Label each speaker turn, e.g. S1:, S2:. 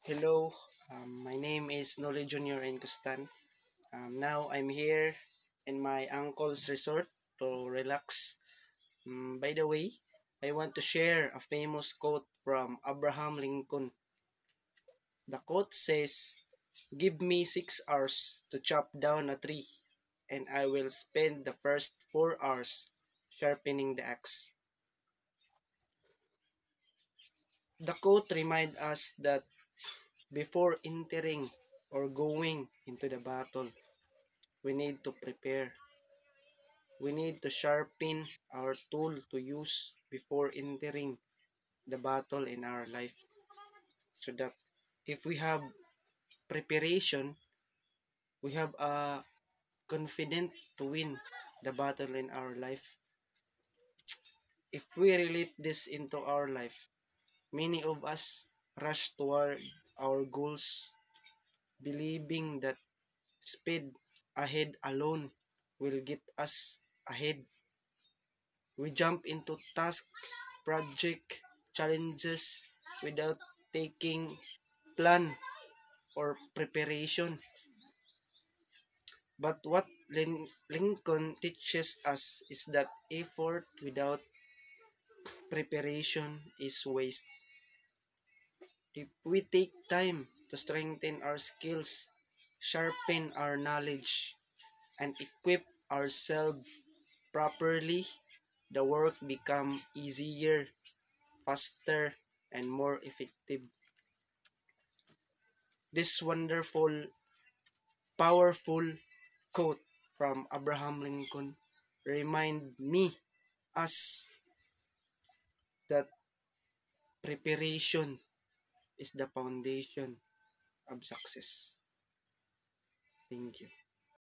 S1: Hello, my name is Noli Junior Encostan. Now I'm here in my uncle's resort to relax. By the way, I want to share a famous quote from Abraham Lincoln. The quote says, "Give me 6 hours to chop down a tree, and I will spend the first 4 hours sharpening the axe." The quote reminds us that before entering or going into the battle, we need to prepare. We need to sharpen our tool to use before entering the battle in our life, so that if we have preparation, we have a confident to win the battle in our life. If we relate this into our life, many of us rush toward our goals, believing that speed ahead alone will get us ahead. We jump into task, project, challenges without taking plan or preparation. But what Lincoln teaches us is that effort without preparation is waste. If we take time to strengthen our skills, sharpen our knowledge, and equip ourselves properly, the work become easier, faster, and more effective. This wonderful, powerful quote from Abraham Lincoln remind me us that preparation is the foundation of success. Thank you.